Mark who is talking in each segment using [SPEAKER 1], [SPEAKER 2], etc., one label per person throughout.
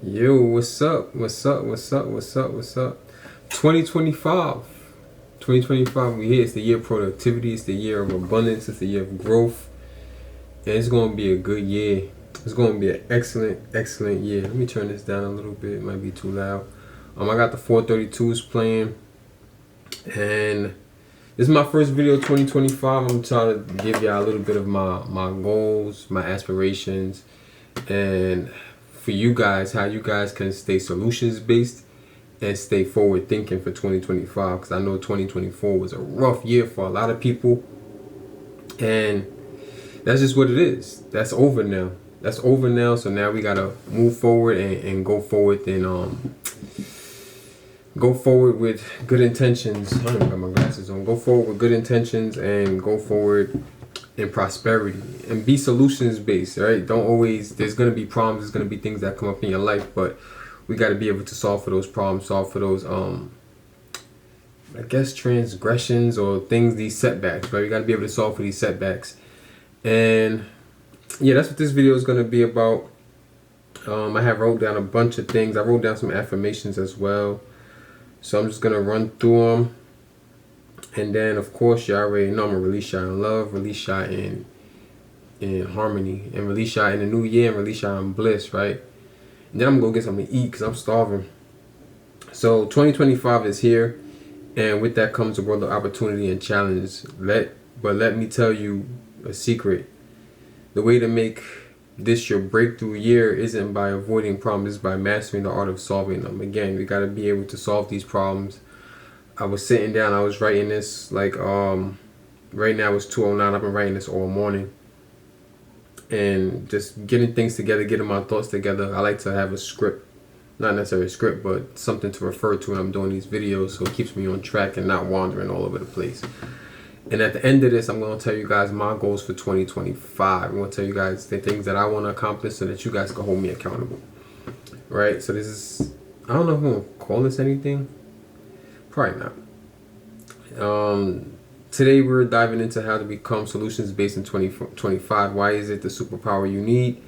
[SPEAKER 1] Yo, what's up? What's up? What's up? What's up? What's up? 2025. 2025, we here. It's the year of productivity. It's the year of abundance. It's the year of growth. And it's going to be a good year. It's going to be an excellent year. Let me turn this down a little bit. It might be too loud. I got the 432s playing. And this is my first video 2025. I'm trying to give y'all a little bit of my goals, my aspirations, and for you guys, how you guys can stay solutions based and stay forward thinking for 2025, because I know 2024 was a rough year for a lot of people, and that's just what it is. That's over now. So now we gotta move forward and go forward and go forward with good intentions. I don't even got my glasses on. Go forward with good intentions and go forward in prosperity and be solutions based, right? Don't always, there's going to be problems, there's going to be things that come up in your life, but we got to be able to solve for those problems, solve for those I guess transgressions or things, these setbacks, right? We got to be able to solve for these setbacks. And yeah, that's what this video is going to be about. I have wrote down a bunch of things. I wrote down some affirmations as well, so I'm just going to run through them. And then, of course, you already know I'm going to release y'all in love, release y'all in harmony, and release y'all in the new year, and release y'all in bliss, right? And then I'm going to go get something to eat because I'm starving. So 2025 is here, and with that comes a world of opportunity and challenge. But let me tell you a secret. The way to make this your breakthrough year isn't by avoiding problems, it's by mastering the art of solving them. Again, we got to be able to solve these problems. I was sitting down, I was writing this, like, right now it's 2:09, I've been writing this all morning. And just getting things together, getting my thoughts together. I like to have a script, not necessarily a script, but something to refer to when I'm doing these videos, so it keeps me on track and not wandering all over the place. And at the end of this, I'm going to tell you guys my goals for 2025. I'm going to tell you guys the things that I want to accomplish so that you guys can hold me accountable. Right? So this is, I don't know if I'm going to call this anything. Probably not. Today we're diving into how to become solutions based in 2025. Why is it the superpower you need?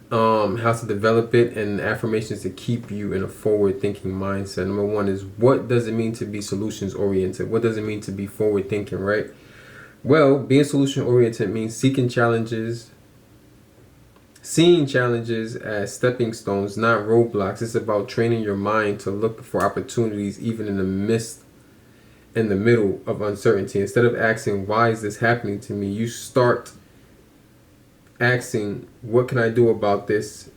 [SPEAKER 1] How to develop it, and affirmations to keep you in a forward thinking mindset. Number one is, what does it mean to be solutions oriented? What does it mean to be forward thinking, right? Well, being solution oriented means seeing challenges as stepping stones, not roadblocks. It's about training your mind to look for opportunities even in the middle of uncertainty. Instead of asking, why is this happening to me, you start asking, what can I do about this?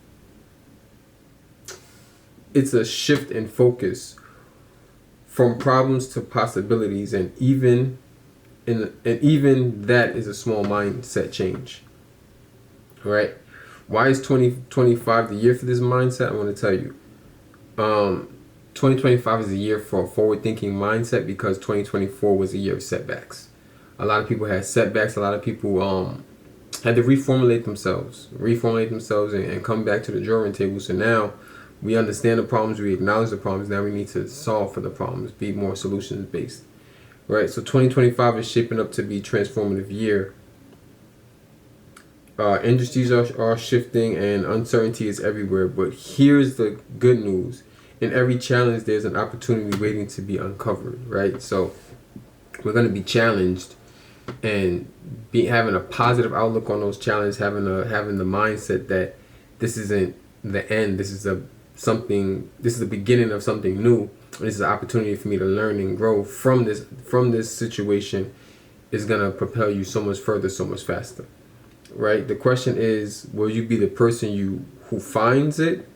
[SPEAKER 1] It's a shift in focus from problems to possibilities, and even that is a small mindset change. Right? Why is 2025 the year for this mindset? I want to tell you. 2025 is a year for a forward-thinking mindset because 2024 was a year of setbacks. A lot of people had setbacks. A lot of people had to reformulate themselves and come back to the drawing table. So now we understand the problems, we acknowledge the problems. Now we need to solve for the problems, be more solutions-based. Right? So 2025 is shaping up to be a transformative year. Industries are shifting and uncertainty is everywhere. But here's the good news. In every challenge, there's an opportunity waiting to be uncovered, right? So we're going to be challenged and having a positive outlook on those challenges, having the mindset that this isn't the end. This is the beginning of something new. This is an opportunity for me to learn and grow from this situation. Is going to propel you so much further, so much faster. Right? The question is, will you be the person who finds it?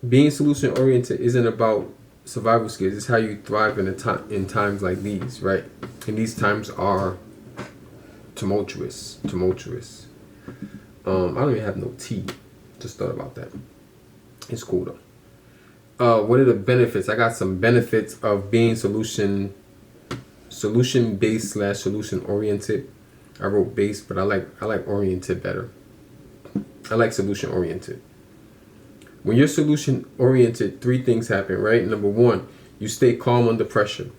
[SPEAKER 1] Being solution oriented isn't about survival skills. It's how you thrive in times like these, right? And these times are tumultuous. I don't even have no tea. Just thought about that. It's cool though. What are the benefits? I got some benefits of being solution based / solution oriented. I wrote base, but I like oriented better. I like solution oriented. When you're solution oriented, three things happen, right? Number one, you stay calm under pressure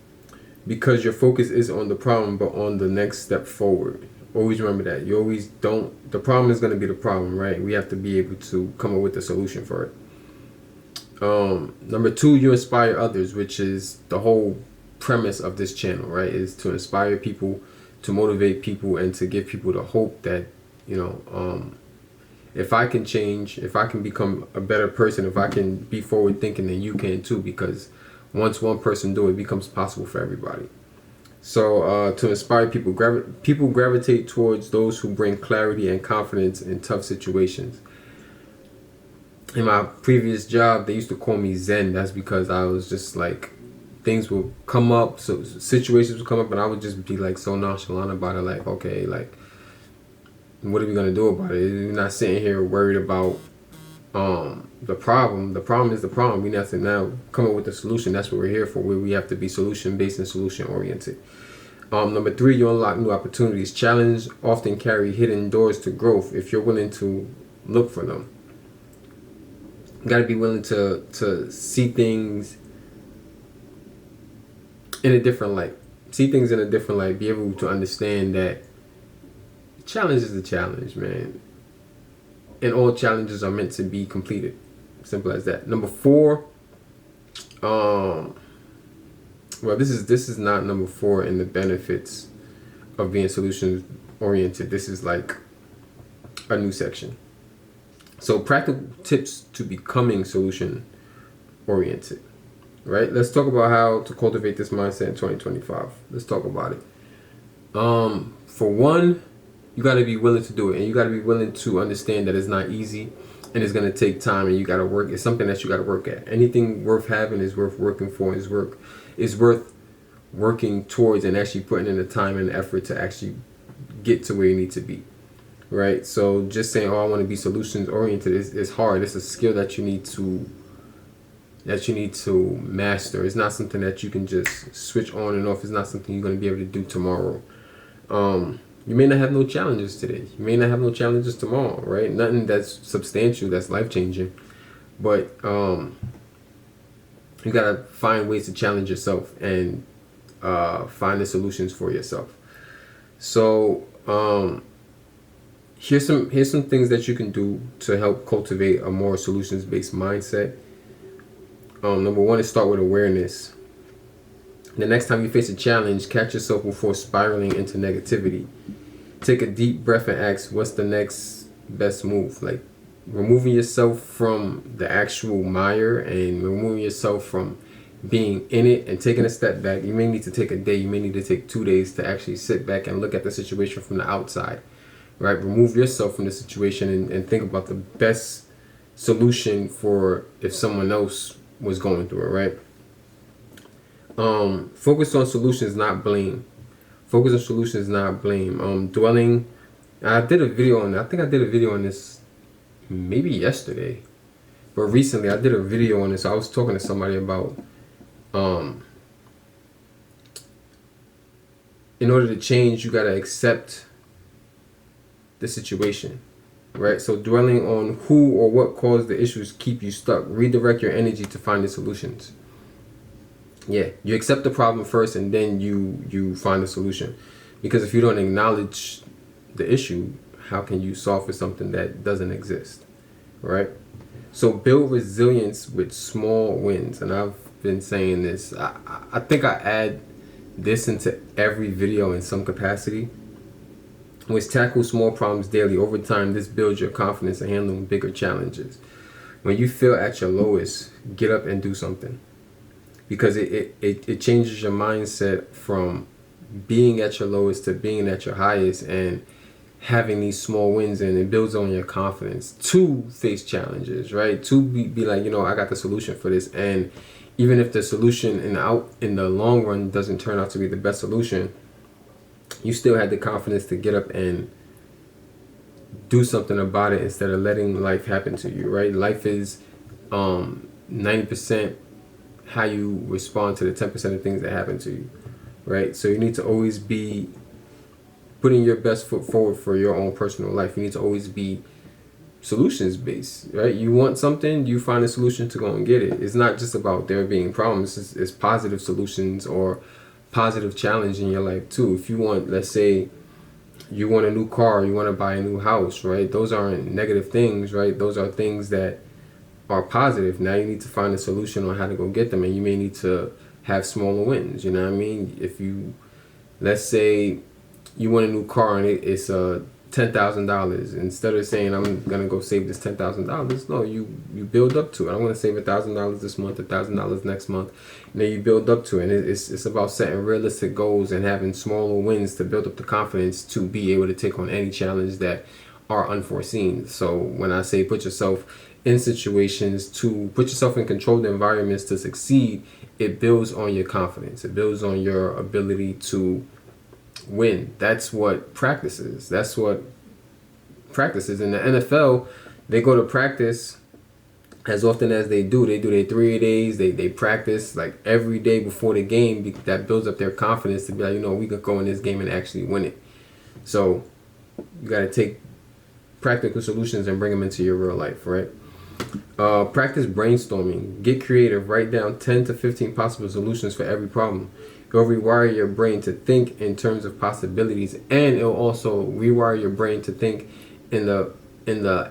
[SPEAKER 1] because your focus is on the problem but on the next step forward. Always remember that. You always don't, the problem is going to be the problem, right? We have to be able to come up with a solution for it. Number 2, you inspire others, which is the whole premise of this channel, right? Is to inspire people, to motivate people, and to give people the hope that, you know, if I can change, if I can become a better person, if I can be forward thinking, then you can too, because once one person do it, it becomes possible for everybody. So to inspire people, people gravitate towards those who bring clarity and confidence in tough situations. In my previous job, they used to call me Zen. That's because I was just like, things will come up, so situations would come up, and I would just be like so nonchalant about it, like, okay, like, what are we gonna do about it? We're not sitting here worried about the problem. The problem is the problem. We have to now come up with a solution. That's what we're here for. We have to be solution based and solution oriented. Number 3, you unlock new opportunities. Challenges often carry hidden doors to growth if you're willing to look for them. You got to be willing to see things in a different light. See things in a different light. Be able to understand that challenge is a challenge, man. And all challenges are meant to be completed. Simple as that. Number 4, well, this is not number 4 in the benefits of being solutions oriented. This is like a new section. So practical tips to becoming solution oriented, right? Let's talk about how to cultivate this mindset in 2025. Let's talk about it. For one, you got to be willing to do it, and you got to be willing to understand that it's not easy and it's going to take time, and you got to work. It's something that you got to work at. Anything worth having is worth working for, is worth working towards, and actually putting in the time and the effort to actually get to where you need to be, right? So just saying, oh, I want to be solutions oriented is hard. It's a skill that you need to master. It's not something that you can just switch on and off. It's not something you're going to be able to do tomorrow. You may not have no challenges today. You may not have no challenges tomorrow, right? Nothing that's substantial, that's life-changing. But you got to find ways to challenge yourself and find the solutions for yourself. So here's some things that you can do to help cultivate a more solutions-based mindset. Number 1 is start with awareness. The next time you face a challenge, catch yourself before spiraling into negativity. Take a deep breath and ask, what's the next best move? Like removing yourself from the actual mire and removing yourself from being in it and taking a step back. You may need to take a day. You may need to take 2 days to actually sit back and look at the situation from the outside, right? Remove yourself from the situation and think about the best solution for if someone else was going through it, right? Focus on solutions, not blame. Focus on solutions, not blame. Dwelling. I did a video on. I think I did a video on this maybe yesterday, but recently I did a video on this. I was talking to somebody about in order to change, you gotta accept the situation, right? So dwelling on who or what caused the issues keep you stuck. Redirect your energy to find the solutions. Yeah, you accept the problem first, and then you find a solution. Because if you don't acknowledge the issue, how can you solve for something that doesn't exist, right? So build resilience with small wins. And I've been saying this. I think I add this into every video in some capacity. Which tackle small problems daily. Over time, this builds your confidence in handling bigger challenges. When you feel at your lowest, get up and do something. Because it changes your mindset from being at your lowest to being at your highest, and having these small wins, and it builds on your confidence to face challenges, right? To be like, you know, I got the solution for this. And even if the solution in the long run doesn't turn out to be the best solution, you still had the confidence to get up and do something about it instead of letting life happen to you, right? Life is 90% how you respond to the 10% of things that happen to you, right? So you need to always be putting your best foot forward for your own personal life. You need to always be solutions based, right? You want something, you find a solution to go and get it. It's not just about there being problems. It's positive solutions or positive challenge in your life too. If you want, let's say, You want a new car, you want to buy a new house, right? Those aren't negative things, right? Those are things that are positive. Now you need to find a solution on how to go get them, and you may need to have smaller wins. You know what I mean? If you, let's say, you want a new car and it's $10,000. Instead of saying I'm gonna go save this $10,000, no, you build up to it. I'm gonna save $1,000 this month, $1,000 next month, and then you build up to it. And it's about setting realistic goals and having smaller wins to build up the confidence to be able to take on any challenge that are unforeseen. So when I say put yourself in situations, to put yourself in controlled environments to succeed, it builds on your confidence. It builds on your ability to win. That's what practice is. That's what practice is. In the NFL, they go to practice as often as they do. They do their 3 days. They practice like every day before the game. That builds up their confidence to be like, we could go in this game and actually win it. So you got to take practical solutions and bring them into your real life, right? Practice brainstorming. Get creative. Write down 10 to 15 possible solutions for every problem. It'll rewire your brain to think in terms of possibilities, and it'll also rewire your brain to think in the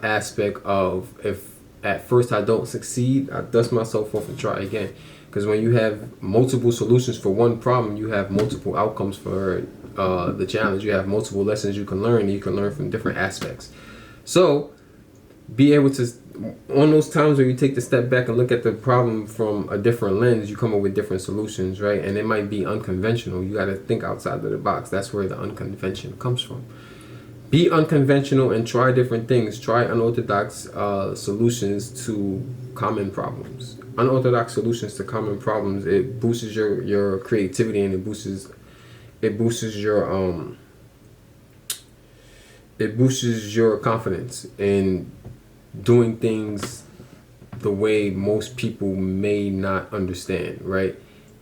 [SPEAKER 1] aspect of, if at first I don't succeed, I dust myself off and try again. Because when you have multiple solutions for one problem, you have multiple outcomes for the challenge. You have multiple lessons you can learn, and you can learn from different aspects. So be able to, on those times where you take the step back and look at the problem from a different lens, you come up with different solutions, right? And it might be unconventional. You got to think outside of the box. That's where the unconvention comes from. Be unconventional and try different things. Try unorthodox solutions to common problems. Unorthodox solutions to common problems. It boosts your creativity, and it boosts your confidence in doing things the way most people may not understand, right?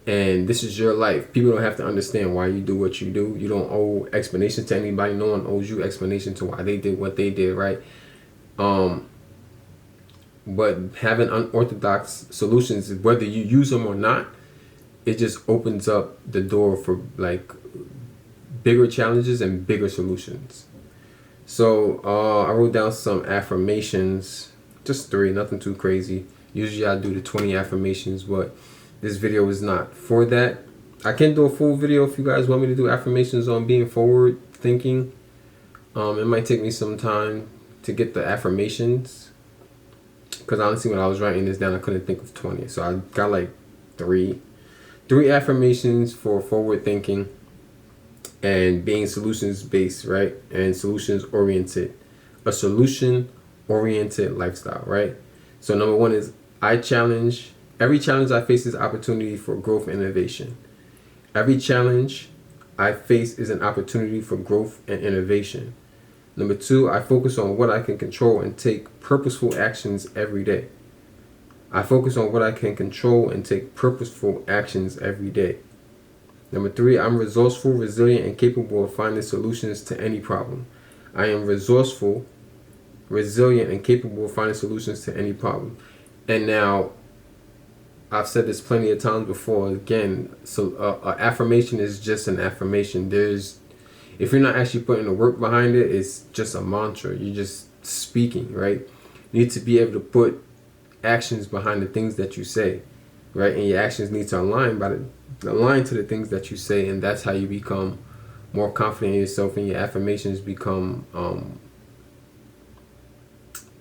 [SPEAKER 1] And this is your life. People don't have to understand why you do what you do. You don't owe explanation to anybody. No one owes you explanation to why they did what they did, right? But having unorthodox solutions, whether you use them or not, it just opens up the door for like bigger challenges and bigger solutions. So I wrote down some affirmations, just 3, nothing too crazy. Usually I do the 20 affirmations, but this video is not for that. I can do a full video if you guys want me to do affirmations on being forward thinking. It might take me some time to get the affirmations, because honestly when I was writing this down I couldn't think of 20. So I got like 3 affirmations for forward thinking and being solutions based, right? And solutions oriented. A solution oriented lifestyle, right? So number 1 is every challenge I face is opportunity for growth and innovation. Every challenge I face is an opportunity for growth and innovation. Number 2, I focus on what I can control and take purposeful actions every day. I focus on what I can control and take purposeful actions every day. Number 3, I'm resourceful, resilient, and capable of finding solutions to any problem. I am resourceful, resilient, and capable of finding solutions to any problem. And now, I've said this plenty of times before. Again, so an affirmation is just an affirmation. If you're not actually putting the work behind it, it's just a mantra. You're just speaking, right? You need to be able to put actions behind the things that you say, right? And your actions need to align to the things that you say, and that's how you become more confident in yourself, and your affirmations become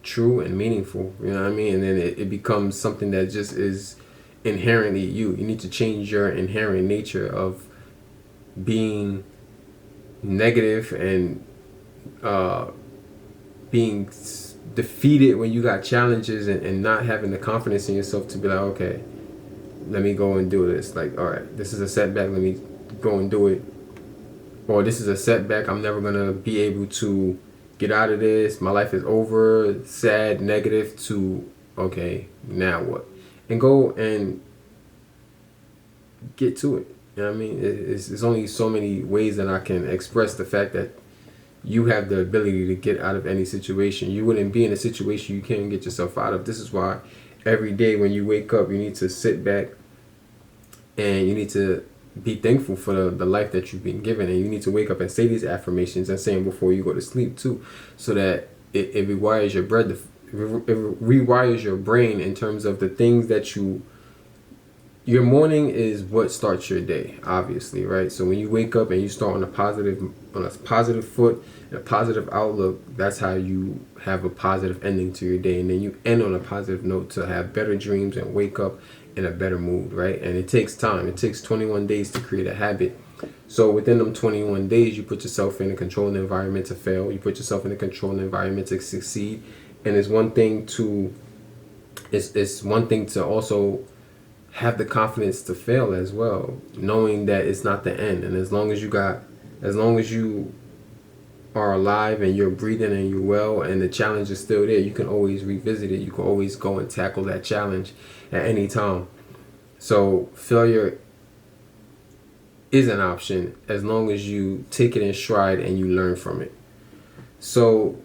[SPEAKER 1] true and meaningful. You know what I mean? And then it becomes something that just is inherently you. You need to change your inherent nature of being negative and being defeated when you got challenges, and not having the confidence in yourself to be like, okay, let me go and do this. Like, all right, this is a setback, let me go and do it. Or this is a setback, I'm never gonna be able to get out of this, my life is over, sad, negative, to okay, now what? And go and get to it. You know what I mean? It's only so many ways that I can express the fact that you have the ability to get out of any situation. You wouldn't be in a situation you can't get yourself out of. This is why every day when you wake up, you need to sit back and you need to be thankful for the life that you've been given, and you need to wake up and say these affirmations and say them before you go to sleep too, so that it rewires your bread. It rewires your brain in terms of the things that your morning is what starts your day, obviously, right? So when you wake up and you start on a positive foot, and a positive outlook, that's how you have a positive ending to your day, and then you end on a positive note to have better dreams and wake up in a better mood, right? And it takes time. It takes 21 days to create a habit. So within them 21 days, you put yourself in a controlled environment to fail. You put yourself in a controlled environment to succeed. And it's one thing to also have the confidence to fail as well, knowing that it's not the end. And as long as you are alive and you're breathing and you're well and the challenge is still there, you can always revisit it. You can always go and tackle that challenge at any time. So failure is an option as long as you take it in stride and you learn from it. So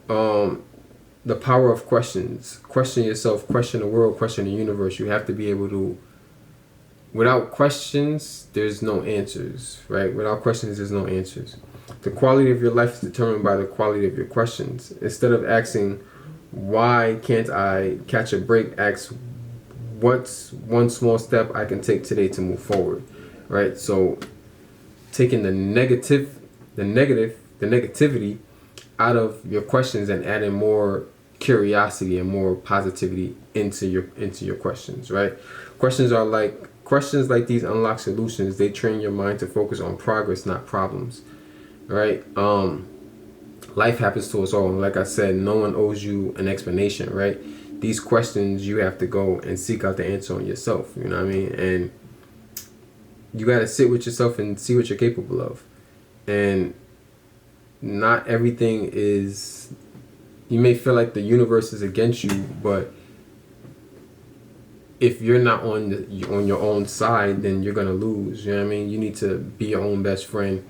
[SPEAKER 1] the power of questions. Question yourself, question the world, question the universe. You have to be able to, without questions, there's no answers, right? Without questions, there's no answers. The quality of your life is determined by the quality of your questions. Instead of asking, why can't I catch a break, ask, what's one small step I can take today to move forward, right? So taking the negativity out of your questions and adding more curiosity and more positivity into your questions, right? Questions like these unlock solutions. They train your mind to focus on progress, not problems, right? Life happens to us all, and like I said, no one owes you an explanation, right? These questions, you have to go and seek out the answer on yourself, you know what I mean? And you got to sit with yourself and see what you're capable of. And not everything is, you may feel like the universe is against you, but if you're not on your own side, then you're gonna lose. You know what I mean? You need to be your own best friend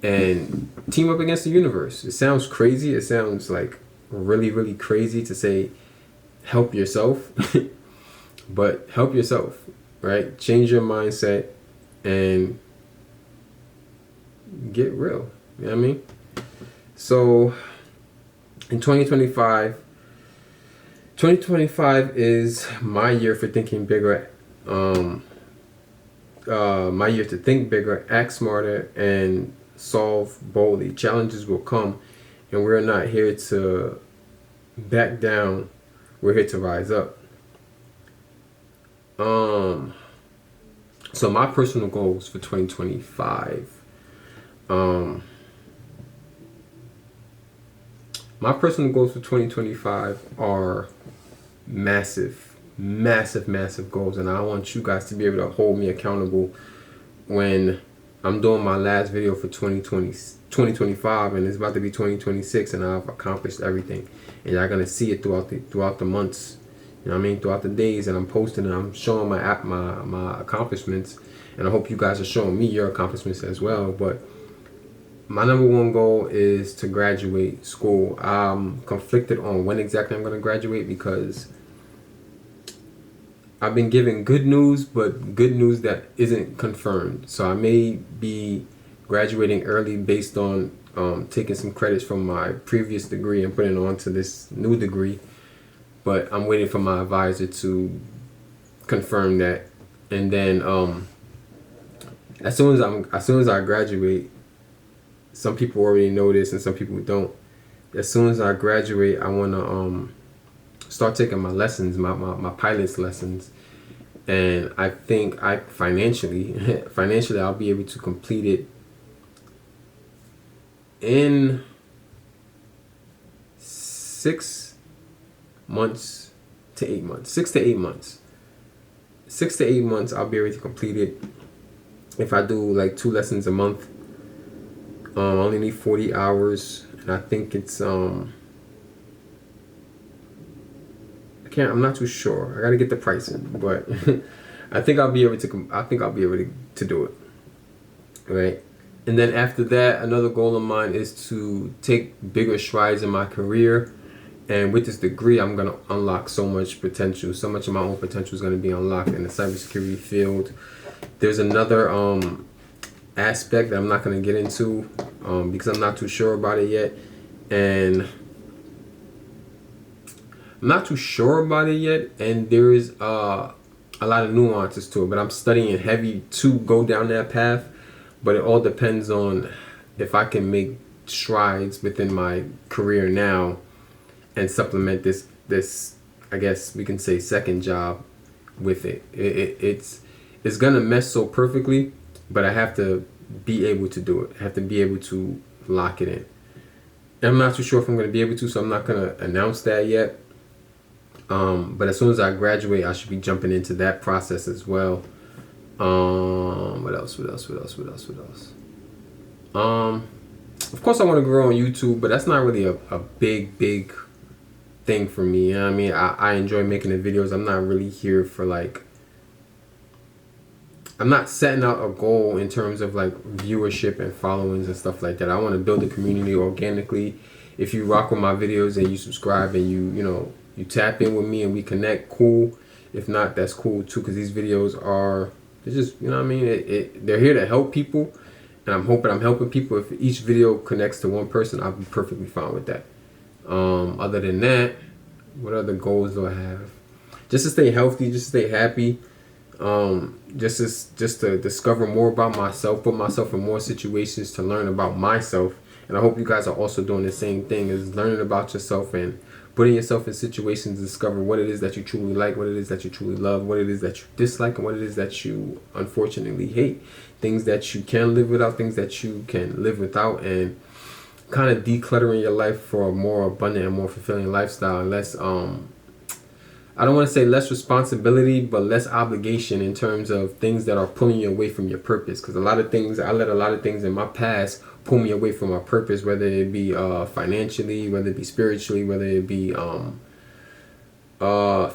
[SPEAKER 1] and team up against the universe. It sounds crazy. It sounds like really, really crazy to say help yourself, but help yourself, right? Change your mindset and get real. You know what I mean? So in 2025 is my year for thinking bigger, my year to think bigger, act smarter, and solve boldly. Challenges will come, and we're not here to back down. We're here to rise up. So my personal goals for 2025. My personal goals for 2025 are massive goals, and I want you guys to be able to hold me accountable when I'm doing my last video for 2025, and it's about to be 2026, and I've accomplished everything, and y'all gonna see it throughout the months. You know what I mean? Throughout the days, and I'm posting and I'm showing my accomplishments, and I hope you guys are showing me your accomplishments as well. But my number one goal is to graduate school. I'm conflicted on when exactly I'm going to graduate because I've been given good news, but good news that isn't confirmed. So I may be graduating early based on taking some credits from my previous degree and putting it on to this new degree. But I'm waiting for my advisor to confirm that. And then as soon as I graduate, some people already know this and some people don't. As soon as I graduate, I want to start taking my lessons, my pilot's lessons. And I think financially I'll be able to complete it in 6 months to 8 months. 6 to 8 months. 6 to 8 months I'll be able to complete it. If I do like 2 lessons a month, I only need 40 hours, and I think it's I'm not too sure. I gotta get the pricing, but I think I'll be able to do it, right? And then after that, another goal of mine is to take bigger strides in my career. And with this degree, I'm gonna unlock so much potential. So much of my own potential is gonna be unlocked in the cybersecurity field. There's another aspect that I'm not going to get into because I'm not too sure about it yet. And I'm not too sure about it yet, and there is a lot of nuances to it, but I'm studying heavy to go down that path. But it all depends on if I can make strides within my career now and supplement this I guess we can say second job with it. It's gonna mesh so perfectly, but I have to be able to do it. I have to be able to lock it in. And I'm not too sure if I'm gonna be able to, so I'm not gonna announce that yet. But as soon as I graduate, I should be jumping into that process as well. What else? Of course I want to grow on YouTube, but that's not really a big thing for me. You know what I mean? I enjoy making the videos. I'm not really here for like, I'm not setting out a goal in terms of like viewership and followings and stuff like that. I want to build a community organically. If you rock with my videos and you subscribe and you tap in with me and we connect, cool. If not, that's cool too, because these videos are, they're just, you know what I mean? They're here to help people, and I'm hoping I'm helping people. If each video connects to one person, I'll be perfectly fine with that. Other than that, what other goals do I have? Just to stay healthy, just to stay happy. Just to discover more about myself, put myself in more situations to learn about myself. And I hope you guys are also doing the same thing, is learning about yourself and putting yourself in situations to discover what it is that you truly like, what it is that you truly love, what it is that you dislike, and what it is that you unfortunately hate. Things that you can live without, things that you can live without, and kind of decluttering your life for a more abundant and more fulfilling lifestyle, and less I don't want to say less responsibility, but less obligation in terms of things that are pulling you away from your purpose. Because a lot of things, I let a lot of things in my past pull me away from my purpose, whether it be financially, whether it be spiritually, whether it be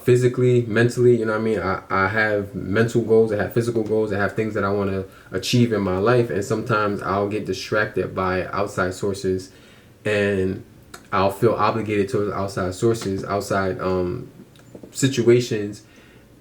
[SPEAKER 1] physically, mentally. You know what I mean? I have mental goals, I have physical goals, I have things that I want to achieve in my life, and sometimes I'll get distracted by outside sources, and I'll feel obligated to outside sources, outside situations,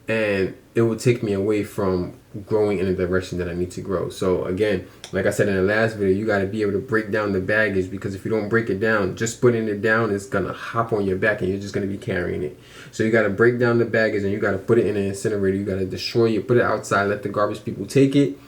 [SPEAKER 1] and it will take me away from growing in the direction that I need to grow. So again, like I said in the last video, you got to be able to break down the baggage, because if you don't break it down, just putting it down is gonna hop on your back and you're just gonna be carrying it. So you got to break down the baggage and you got to put it in an incinerator. You got to destroy it, put it outside, let the garbage people take it,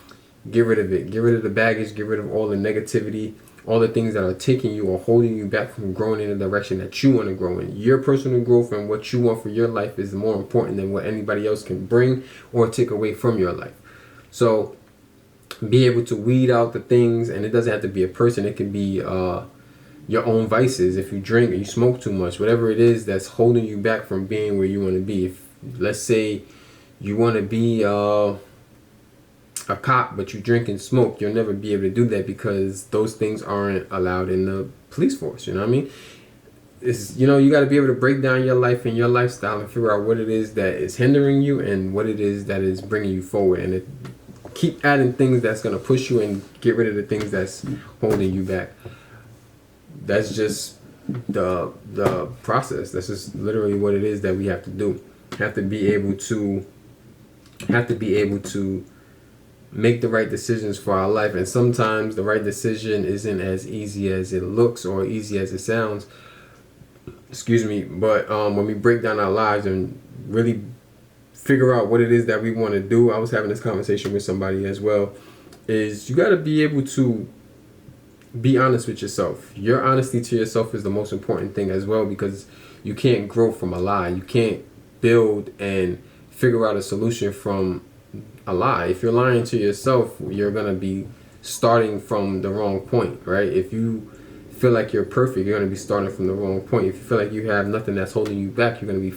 [SPEAKER 1] get rid of it, get rid of the baggage, get rid of all the negativity, all the things that are taking you or holding you back from growing in the direction that you want to grow in. Your personal growth and what you want for your life is more important than what anybody else can bring or take away from your life. So be able to weed out the things, and it doesn't have to be a person. It can be your own vices. If you drink or you smoke too much, whatever it is that's holding you back from being where you want to be. If, let's say, you want to be a cop, but you drink and smoke, you'll never be able to do that, because those things aren't allowed in the police force. You know what I mean? It's, you got to be able to break down your life and your lifestyle and figure out what it is that is hindering you and what it is that is bringing you forward, and keep adding things that's going to push you and get rid of the things that's holding you back. That's just the process. That's just literally what it is that we have to do. Have to be able to make the right decisions for our life, and sometimes the right decision isn't as easy as it looks or easy as it sounds. Excuse me. But when we break down our lives and really figure out what it is that we want to do, I was having this conversation with somebody as well, is you got to be able to be honest with yourself. Your honesty to yourself is the most important thing as well, because you can't grow from a lie. You can't build and figure out a solution from a lie. If you're lying to yourself, you're going to be starting from the wrong point, right? If you feel like you're perfect, you're going to be starting from the wrong point. If you feel like you have nothing that's holding you back, you're going to be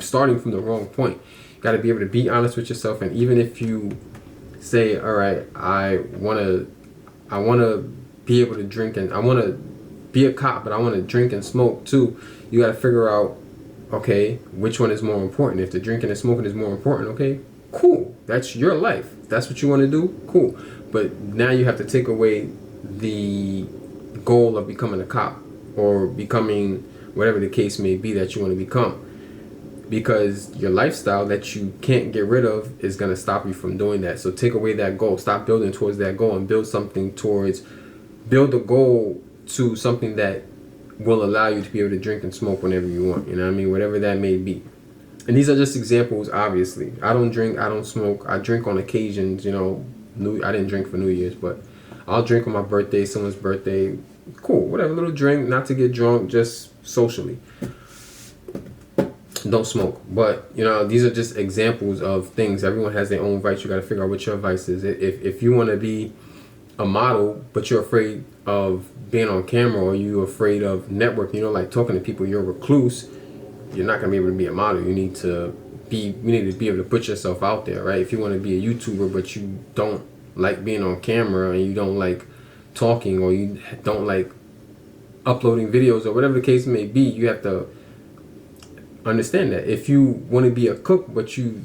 [SPEAKER 1] starting from the wrong point. You got to be able to be honest with yourself. And even if you say, all right, I want to be able to drink, and I want to be a cop, but I want to drink and smoke too, you got to figure out, okay, which one is more important? If the drinking and smoking is more important, okay, cool. That's your life. If that's what you want to do, cool. But now you have to take away the goal of becoming a cop or becoming whatever the case may be that you want to become. because your lifestyle that you can't get rid of is going to stop you from doing that. So take away that goal, stop building towards that goal, and build a goal to something that will allow you to be able to drink and smoke whenever you want, you know what I mean, whatever that may be. And these are just examples. Obviously, I don't drink, I don't smoke. I drink on occasions, you know. I didn't drink for New Year's, but I'll drink on my birthday, someone's birthday. Cool, whatever, little drink, not to get drunk, just socially. Don't smoke. But, you know, these are just examples of things. Everyone has their own vice. You got to figure out what your vice is. If you want to be a model, but you're afraid of being on camera, or you're afraid of networking, you know, like talking to people, you're a recluse, you're not going to be able to be a model. You need to be able to put yourself out there, right? If you want to be a YouTuber, but you don't like being on camera, and you don't like talking, or you don't like uploading videos, or whatever the case may be, you have to understand that. If you want to be a cook, but you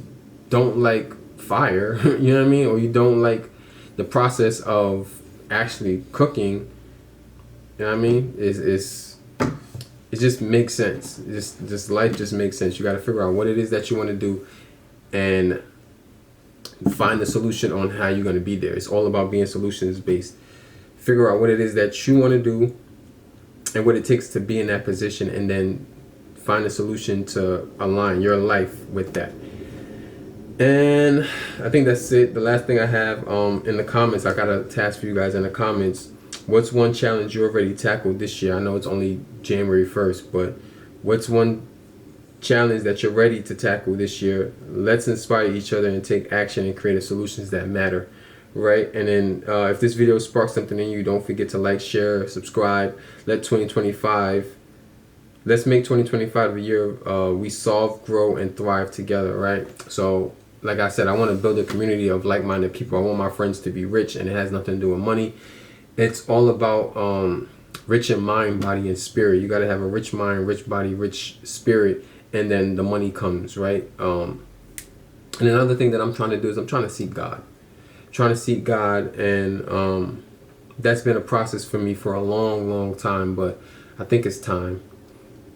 [SPEAKER 1] don't like fire, you know what I mean? Or you don't like the process of actually cooking, you know what I mean? It just makes sense. Just life just makes sense. You got to figure out what it is that you want to do and find the solution on how you're going to be there. It's all about being solutions based. Figure out what it is that you want to do and what it takes to be in that position, and then find a solution to align your life with that. And I think that's it. The last thing I have in the comments, I got a task for you guys in the comments. What's one challenge you already tackled this year? I know it's only January 1st, but what's one challenge that you're ready to tackle this year? Let's inspire each other and take action and create solutions that matter, right? And then if this video sparks something in you, don't forget to like, share, subscribe. Let's make 2025 a year we solve, grow, and thrive together, right? So like I said, I want to build a community of like-minded people. I want my friends to be rich, and it has nothing to do with money. It's all about rich in mind, body, and spirit. You got to have a rich mind, rich body, rich spirit, and then the money comes, right? And another thing that I'm trying to do is I'm trying to seek God. And that's been a process for me for a long time, but I think it's time.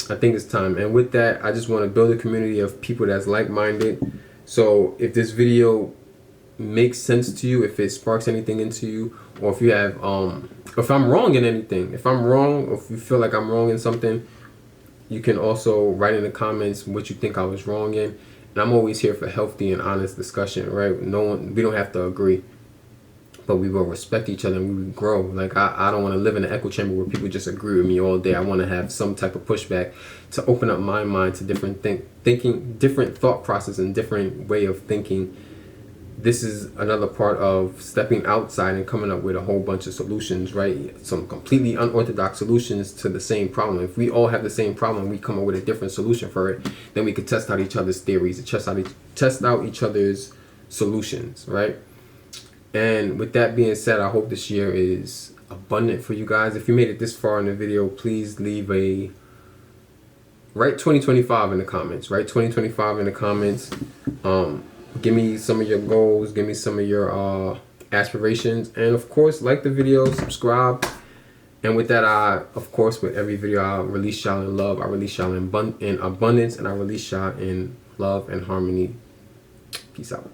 [SPEAKER 1] And with that, I just want to build a community of people that's like-minded. So if this video makes sense to you, if it sparks anything into you, or if you have if I'm wrong in anything, or if you feel like I'm wrong in something, you can also write in the comments what you think I was wrong in. And I'm always here for healthy and honest discussion, right? We don't have to agree, but we will respect each other and we will grow. Like I don't want to live in an echo chamber where people just agree with me all day. I want to have some type of pushback to open up my mind to different thinking, different thought process, and different way of thinking. This is another part of stepping outside and coming up with a whole bunch of solutions, right? Some completely unorthodox solutions to the same problem. If we all have the same problem, we come up with a different solution for it, then we could test out each other's theories, test out each other's solutions, right? And with that being said, I hope this year is abundant for you guys. If you made it this far in the video, please write 2025 in the comments. Write 2025 in the comments. Give me some of your goals. Give me some of your aspirations. And of course, like the video, subscribe. And with that, of course, with every video, I release y'all in love. I release y'all in abundance. And I release y'all in love and harmony. Peace out.